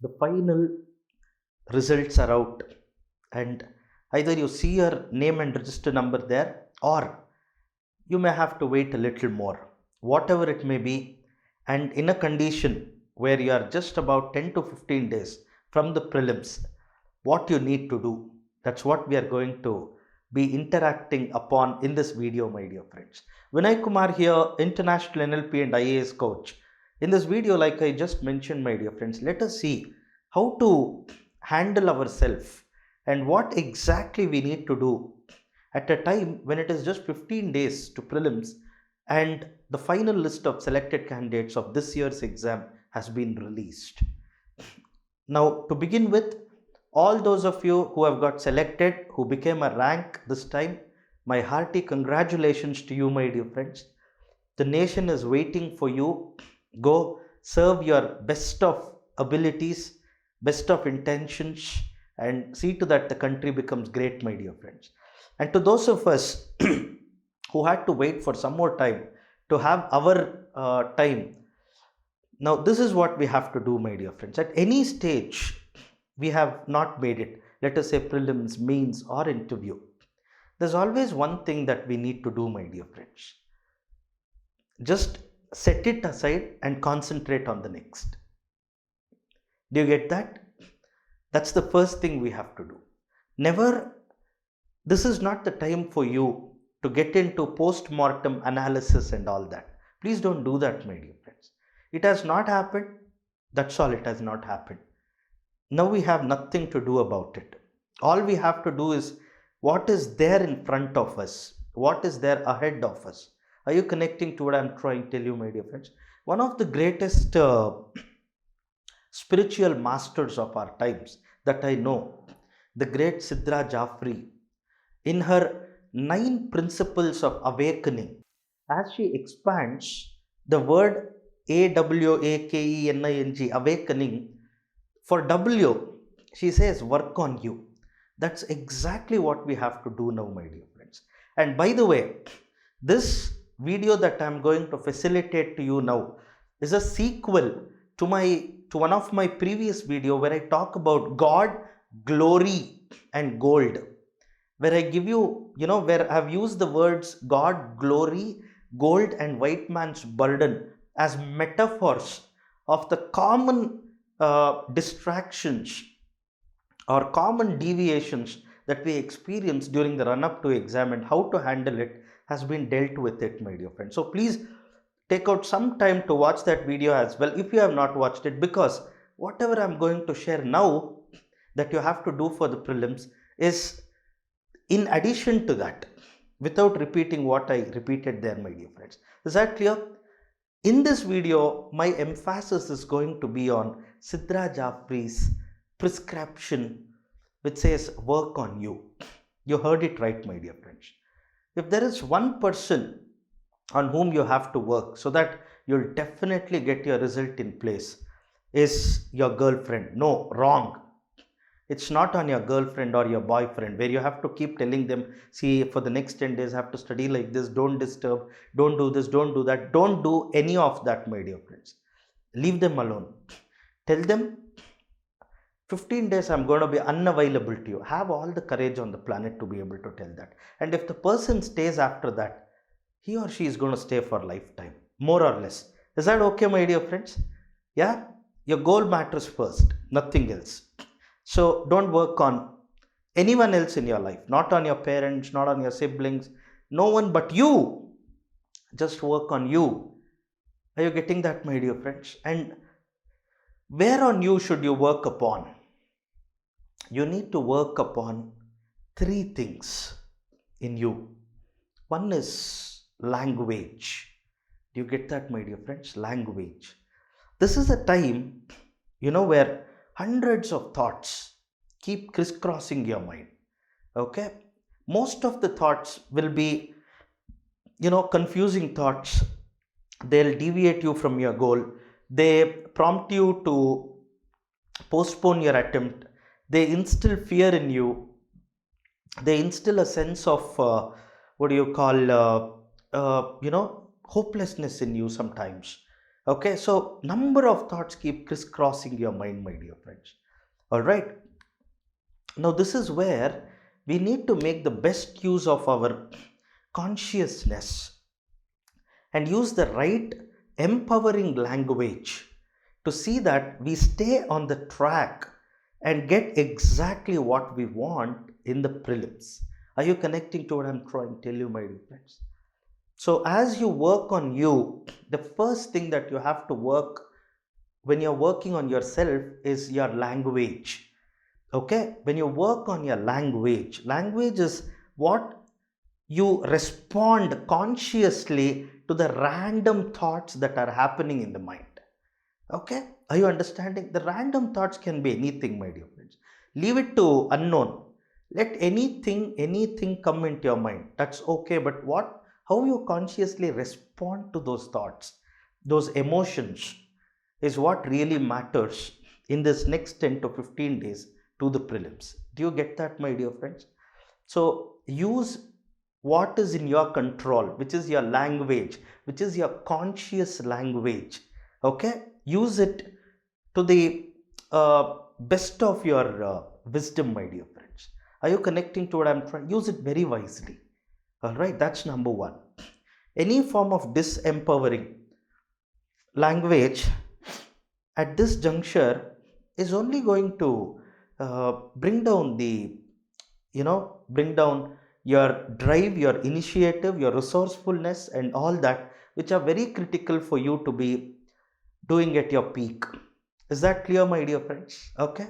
the final results are out, and either you see your name and register number there, or you may have to wait a little more, whatever it may be. And in a condition where you are just about 10 to 15 days from the prelims, what you need to do, that's what we are going to be interacting upon in this video, my dear friends. Vinay Kumar here, international NLP and IAS coach. In this video, like I just mentioned, my dear friends, let us see how to handle ourselves and what exactly we need to do at a time when it is just 15 days to prelims and the final list of selected candidates of this year's exam has been released. Now, to begin with, all those of you who have got selected, who became a rank this time, my hearty congratulations to you, my dear friends. The nation is waiting for you. Go serve your best of abilities, best of intentions, and see to that the country becomes great, my dear friends. And to those of us who had to wait for some more time to have our time, now this is what we have to do, my dear friends. At any stage we have not made it, let us say prelims, means, or interview, there's always one thing that we need to do, my dear friends. Just set it aside and concentrate on the next. Do you get that? That's the first thing we have to do. Never, this is not the time for you to get into post-mortem analysis and all that. Please don't do that, my dear friends. It has not happened. That's all, it has not happened. Now we have nothing to do about it. All we have to do is what is there in front of us, what is there ahead of us. Are you connecting to what I'm trying to tell you, my dear friends? One of the greatest spiritual masters of our times that I know, the great Sidra Jafri, in her 9 principles of awakening, as she expands the word AWAKENING, awakening, for W, she says work on you. That's exactly what we have to do now, my dear friends. And by the way, this video that I'm going to facilitate to you now is a sequel to one of my previous video where I talk about God, glory, and gold, where I give you, where I've used the words God, glory, gold, and white man's burden as metaphors of the common distractions or common deviations that we experience during the run up to exam, and how to handle it has been dealt with it, my dear friends. So please take out some time to watch that video as well if you have not watched it, because whatever I'm going to share now that you have to do for the prelims is in addition to that, without repeating what I repeated there, my dear friends. Is that clear? In this video, my emphasis is going to be on Sidra Jafri's prescription, which says work on you. You heard it right, my dear friends. If there is one person on whom you have to work so that you'll definitely get your result in place, is your girlfriend. No, wrong. It's not on your girlfriend or your boyfriend where you have to keep telling them, see, for the next 10 days I have to study like this, don't disturb, don't do this, don't do that. Don't do any of that, my dear friends. Leave them alone. Tell them 15 days I'm going to be unavailable to you. Have all the courage on the planet to be able to tell that. And if the person stays after that, he or she is going to stay for a lifetime, more or less. Is that okay, my dear friends? Yeah? Your goal matters first, nothing else. So don't work on anyone else in your life, not on your parents, not on your siblings, no one but you. Just work on you. Are you getting that, my dear friends? And where on you should you work upon? You need to work upon 3 things in you. One is language. Do you get that, my dear friends? Language. This is a time, where hundreds of thoughts keep crisscrossing your mind. Okay? Most of the thoughts will be, confusing thoughts. They'll deviate you from your goal. They prompt you to postpone your attempt. They instill fear in you. They instill a sense of, hopelessness in you sometimes. Okay, so number of thoughts keep crisscrossing your mind, my dear friends. All right. Now, this is where we need to make the best use of our consciousness and use the right empowering language to see that we stay on the track and get exactly what we want in the prelims. Are you connecting to what I'm trying to tell you, my dear friends? So, as you work on you, the first thing that you have to work when you're working on yourself is your language. Okay, when you work on your language is what you respond consciously to the random thoughts that are happening in the mind. Okay, are you understanding? The random thoughts can be anything, my dear friends. Leave it to unknown. Let anything come into your mind, that's okay. But what, how you consciously respond to those thoughts, those emotions, is what really matters in this next 10 to 15 days to the prelims. Do you get that, my dear friends? So use what is in your control, which is your language, which is your conscious language. Okay, use it to the best of your wisdom, my dear friends. Are you connecting to what I'm trying? Use it very wisely. All right, that's number one. Any form of disempowering language at this juncture is only going to bring down the, bring down your drive, your initiative, your resourcefulness, and all that, which are very critical for you to be doing at your peak. Is that clear, my dear friends? Okay.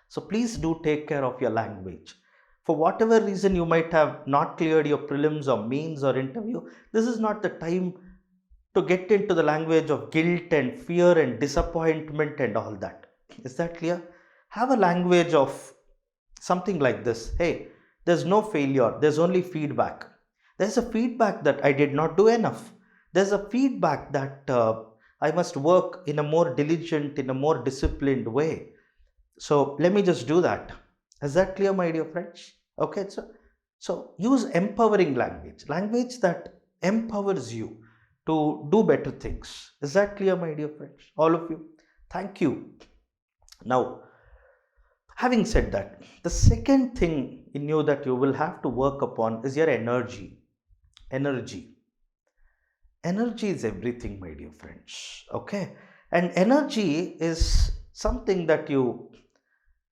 So please do take care of your language. For whatever reason you might have not cleared your prelims or mains or interview, this is not the time to get into the language of guilt and fear and disappointment and all that. Is that clear? Have a language of something like this: hey, there's no failure, there's only feedback. There's a feedback that I did not do enough. There's a feedback that I must work in a more diligent, in a more disciplined way. So let me just do that. Is that clear, my dear friends? Okay, so use empowering language that empowers you to do better things. Is that clear, my dear friends? All of you. Thank you. Now, having said that, the second thing in you that you will have to work upon is your energy. Energy. Energy is everything, my dear friends. Okay. And energy is something that you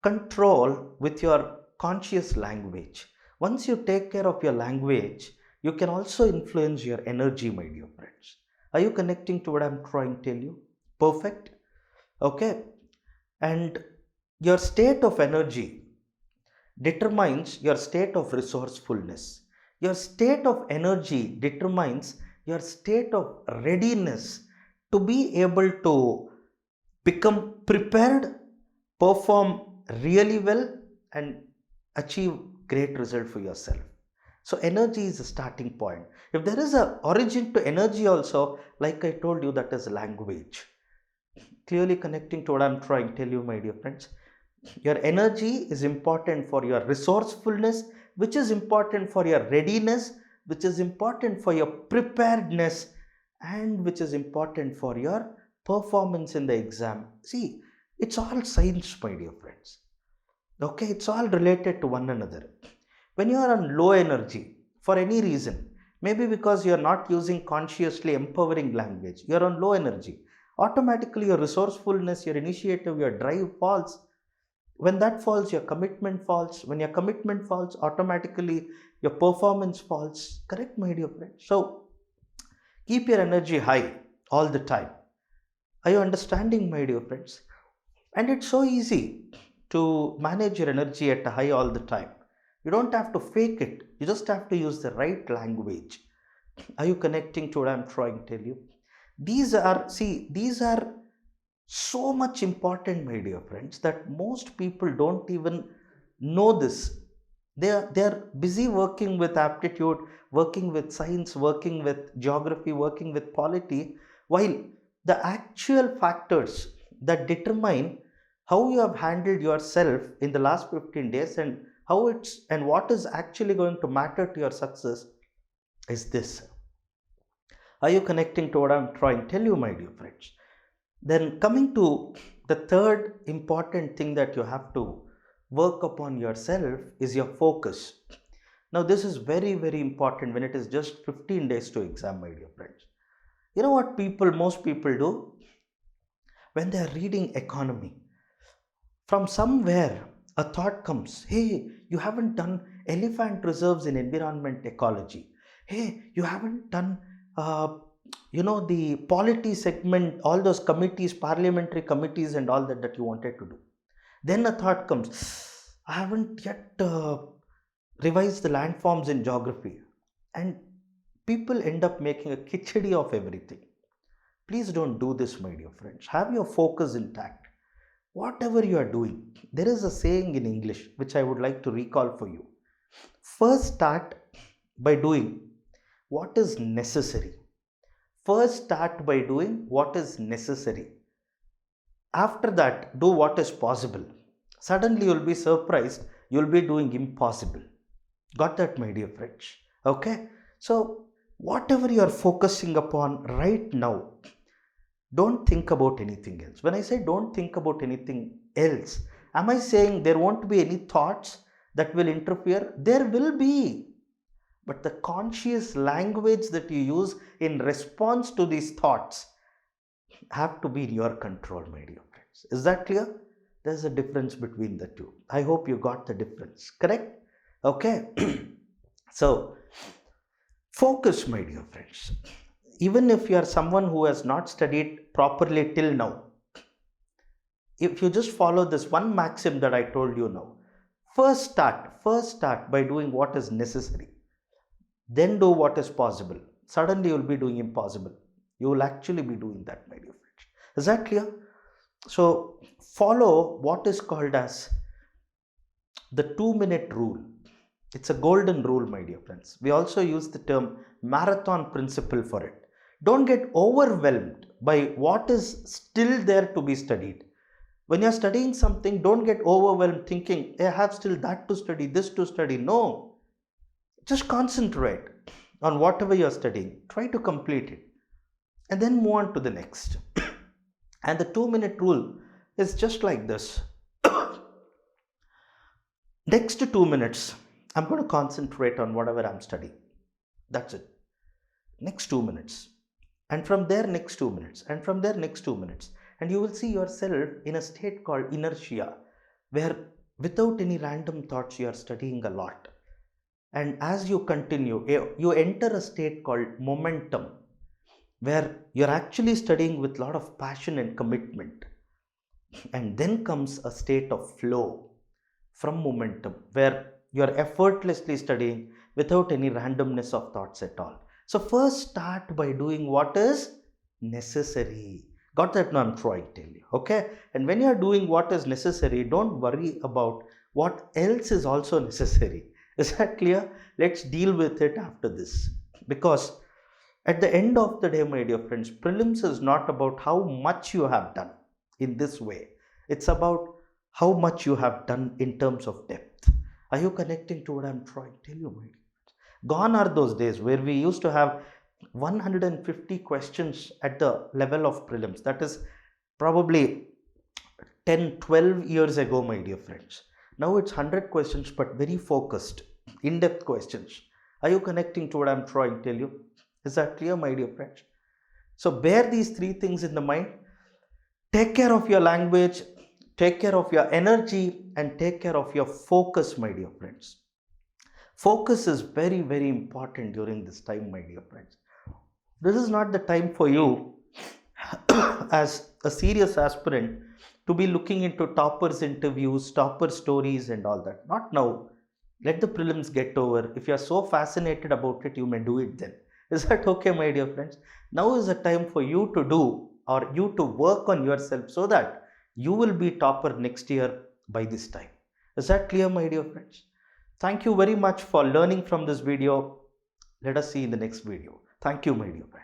control with your conscious language. Once you take care of your language, you can also influence your energy, my dear friends. Are you connecting to what I'm trying to tell you? Perfect. Okay. And your state of energy determines your state of resourcefulness. Your state of energy determines your state of readiness to be able to become prepared, perform really well, and achieve great result for yourself. So energy is a starting point. If there is a origin to energy also, like I told you, that is language. Clearly connecting to what I'm trying to tell you, my dear friends. Your energy is important for your resourcefulness, which is important for your readiness, which is important for your preparedness, and which is important for your performance in the exam. See, it's all science, my dear friends. Okay, it's all related to one another. When you are on low energy for any reason, maybe because you are not using consciously empowering language, you are on low energy. Automatically, your resourcefulness, your initiative, your drive falls. When that falls, your commitment falls. When your commitment falls, automatically your performance falls. Correct, my dear friend? So keep your energy high all the time. Are you understanding, my dear friends? And it's so easy to manage your energy at a high all the time. You don't have to fake it. You just have to use the right language. Are you connecting to what I'm trying to tell you? These are so much important, my dear friends, that most people don't even know this. They are busy working with aptitude, working with science, working with geography, working with polity, while the actual factors that determine how you have handled yourself in the last 15 days and how it's and what is actually going to matter to your success is this: Are you connecting to what I'm trying to tell you, my dear friends? Then coming to the third important thing that you have to work upon yourself is your focus. Now, this is very, very important when it is just 15 days to exam, my dear friends. You know what most people do when they are reading economy? From somewhere, a thought comes, hey, you haven't done elephant reserves in environment ecology. Hey, you haven't done, the polity segment, all those committees, parliamentary committees, and all that you wanted to do. Then a thought comes, I haven't yet revised the landforms in geography. And people end up making a khichdi of everything. Please don't do this, my dear friends. Have your focus intact. Whatever you are doing, there is a saying in English which I would like to recall for you. First, start by doing what is necessary. First, start by doing what is necessary. After that, do what is possible. Suddenly, you'll be surprised, you'll be doing impossible. Got that, my dear friends? Okay? So, whatever you are focusing upon right now, don't think about anything else. When I say don't think about anything else, am I saying there won't be any thoughts that will interfere? There will be. But the conscious language that you use in response to these thoughts have to be in your control, my dear friends. Is that clear? There's a difference between the two. I hope you got the difference. Correct? Okay. So, focus, my dear friends. Even if you are someone who has not studied properly till now, if you just follow this one maxim that I told you now, first start by doing what is necessary. Then do what is possible. Suddenly you will be doing impossible. You will actually be doing that, my dear friends. Is that clear? So follow what is called as the 2-minute rule. It's a golden rule, my dear friends. We also use the term marathon principle for it. Don't get overwhelmed by what is still there to be studied. When you're studying something, don't get overwhelmed thinking, I have still that to study, this to study. No. Just concentrate on whatever you're studying. Try to complete it. And then move on to the next. And the 2-minute rule is just like this. Next 2 minutes, I'm going to concentrate on whatever I'm studying. That's it. Next 2 minutes. And from there, next 2 minutes. And from there, next 2 minutes. And you will see yourself in a state called inertia, where without any random thoughts, you are studying a lot. And as you continue, you enter a state called momentum, where you're actually studying with a lot of passion and commitment. And then comes a state of flow from momentum, where you're effortlessly studying without any randomness of thoughts at all. So first start by doing what is necessary. Got that? Now I'm trying to tell you. Okay? And when you're doing what is necessary, don't worry about what else is also necessary. Is that clear? Let's deal with it after this. Because at the end of the day, my dear friends, prelims is not about how much you have done in this way. It's about how much you have done in terms of depth. Are you connecting to what I'm trying to tell you, my dear friends? Gone are those days where we used to have 150 questions at the level of prelims. That is probably 10, 12 years ago, my dear friends. Now it's 100 questions, but very focused, in-depth questions. Are you connecting to what I'm trying to tell you? Is that clear, my dear friends? So bear these 3 things in the mind. Take care of your language, take care of your energy, and take care of your focus, my dear friends. Focus is very, very important during this time, my dear friends. This is not the time for you as a serious aspirant to be looking into toppers interviews, topper stories and all that. Not now. Let the prelims get over. If you are so fascinated about it, you may do it then. Is that okay, my dear friends? Now is the time for you to do, or you to work on yourself so that you will be topper next year by this time. Is that clear, my dear friends? Thank you very much for learning from this video. Let us see in the next video. Thank you, my dear friends.